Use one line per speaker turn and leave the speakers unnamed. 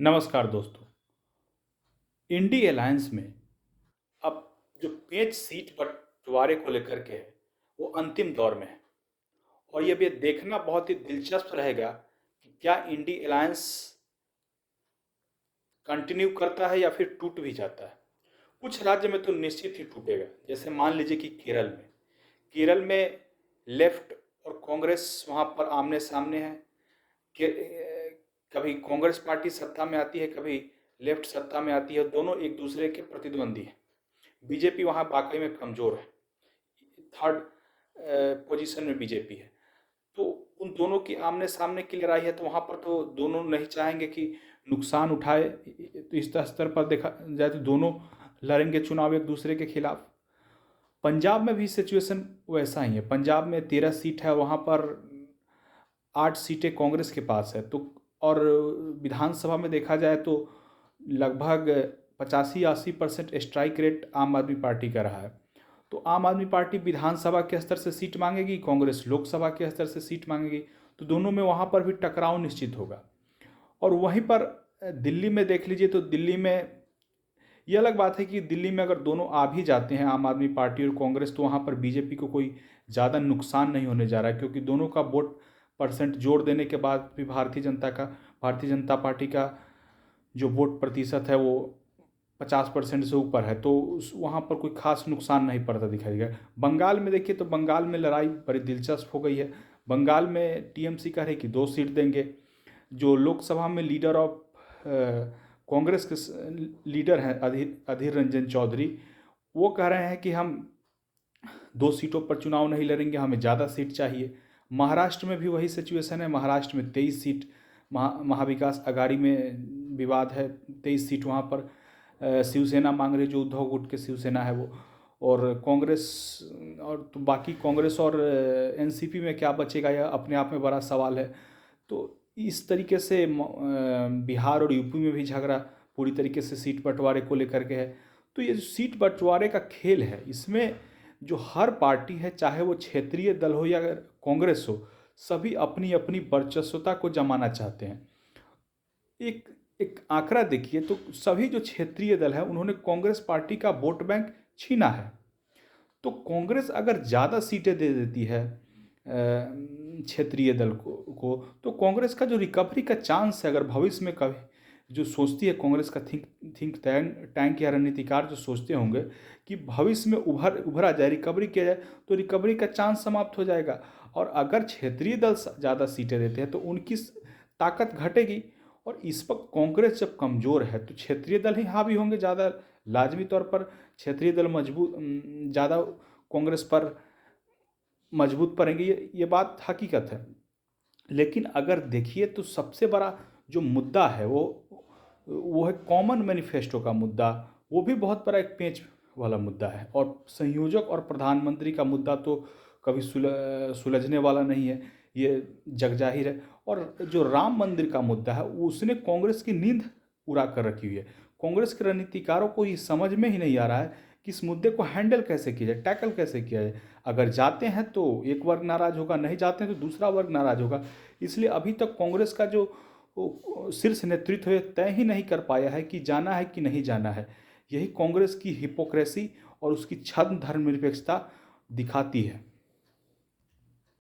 नमस्कार दोस्तों। INDI alliance में अब जो पेंच सीट बंटवारे को लेकर के है वो अंतिम दौर में है और ये भी देखना बहुत ही दिलचस्प रहेगा कि क्या इंडी अलायंस कंटिन्यू करता है या फिर टूट भी जाता है। कुछ राज्य में तो निश्चित ही टूटेगा, जैसे मान लीजिए कि केरल में लेफ्ट और कांग्रेस वहाँ पर आमने सामने है। कभी कांग्रेस पार्टी सत्ता में आती है, कभी लेफ्ट सत्ता में आती है, दोनों एक दूसरे के प्रतिद्वंदी हैं। बीजेपी वहाँ वाकई में कमज़ोर है, थर्ड पोजीशन में बीजेपी है। तो उन दोनों की आमने सामने की लड़ाई है, तो वहाँ पर तो दोनों नहीं चाहेंगे कि नुकसान उठाए। तो इस स्तर पर देखा जाए तो दोनों लड़ेंगे चुनाव एक दूसरे के खिलाफ। पंजाब में भी सिचुएशन वैसा ही है। पंजाब में 13 सीट है, वहाँ पर 8 सीटें कांग्रेस के पास है। तो और विधानसभा में देखा जाए तो लगभग 85-80% स्ट्राइक रेट आम आदमी पार्टी का रहा है। तो आम आदमी पार्टी विधानसभा के स्तर से सीट मांगेगी, कांग्रेस लोकसभा के स्तर से सीट मांगेगी। तो दोनों में वहाँ पर भी टकराव निश्चित होगा। और वहीं पर दिल्ली में देख लीजिए, तो दिल्ली में ये अलग बात है कि दिल्ली में अगर दोनों आ भी जाते हैं, आम आदमी पार्टी और कांग्रेस, तो वहाँ पर बीजेपी को कोई ज़्यादा नुकसान नहीं होने जा रहा है, क्योंकि दोनों का वोट परसेंट जोड़ देने के बाद भी भारतीय जनता पार्टी का जो वोट प्रतिशत है वो 50% से ऊपर है। तो वहाँ पर कोई खास नुकसान नहीं पड़ता दिखाई देगा। बंगाल में देखिए, तो बंगाल में लड़ाई बड़ी दिलचस्प हो गई है। बंगाल में टीएमसी कह रहे कि 2 सीट देंगे। जो लोकसभा में लीडर ऑफ कांग्रेस के लीडर हैं अधीर रंजन चौधरी, वो कह रहे हैं कि हम 2 सीटों पर चुनाव नहीं लड़ेंगे, हमें ज़्यादा सीट चाहिए। महाराष्ट्र में भी वही सिचुएशन है। महाराष्ट्र में 23 सीट महाविकास आघाड़ी में विवाद है। 23 सीट वहाँ पर शिवसेना मांग रही, जो उद्धव गुट के शिवसेना है वो। और कांग्रेस और तो बाकी कांग्रेस और एनसीपी में क्या बचेगा, यह अपने आप में बड़ा सवाल है। तो इस तरीके से बिहार और यूपी में भी झगड़ा पूरी तरीके से सीट बंटवारे को लेकर के है। तो ये जो सीट बंटवारे का खेल है, इसमें जो हर पार्टी है, चाहे वो क्षेत्रीय दल हो या कांग्रेस हो, सभी अपनी अपनी वर्चस्वता को जमाना चाहते हैं। एक एक आंकड़ा देखिए, तो सभी जो क्षेत्रीय दल है उन्होंने कांग्रेस पार्टी का वोट बैंक छीना है। तो कांग्रेस अगर ज़्यादा सीटें दे देती है क्षेत्रीय दल को, तो कांग्रेस का जो रिकवरी का चांस है, अगर भविष्य में कभी जो सोचती है कांग्रेस का थिंक टैंक या रणनीतिकार जो सोचते होंगे कि भविष्य में उभरा जाए, रिकवरी किया जाए, तो रिकवरी का चांस समाप्त हो जाएगा। और अगर क्षेत्रीय दल ज़्यादा सीटें देते हैं तो उनकी ताकत घटेगी। और इस वक्त कांग्रेस जब कमज़ोर है तो क्षेत्रीय दल ही हावी होंगे ज़्यादा। लाजमी तौर पर क्षेत्रीय दल मजबूत ज़्यादा कांग्रेस पर मजबूत पड़ेंगे, ये बात हकीकत है। लेकिन अगर देखिए तो सबसे बड़ा जो मुद्दा है वो है कॉमन मैनिफेस्टो का मुद्दा। वो भी बहुत बड़ा एक पेंच वाला मुद्दा है। और संयोजक और प्रधानमंत्री का मुद्दा तो कभी सुलझने वाला नहीं है, ये जगजाहिर है। और जो राम मंदिर का मुद्दा है, उसने कांग्रेस की नींद उड़ा कर रखी हुई है। कांग्रेस के रणनीतिकारों को ये समझ में ही नहीं आ रहा है कि इस मुद्दे को हैंडल कैसे किया जाए, टैकल कैसे किया जाए। अगर जाते हैं तो एक वर्ग नाराज होगा, नहीं जाते हैं तो दूसरा वर्ग नाराज होगा। इसलिए अभी तक कांग्रेस का जो शीर्ष नेतृत्व है तय ही नहीं कर पाया है कि जाना है कि नहीं जाना है। यही कांग्रेस की हिपोक्रेसी और उसकी छद्म धर्मनिरपेक्षता दिखाती है।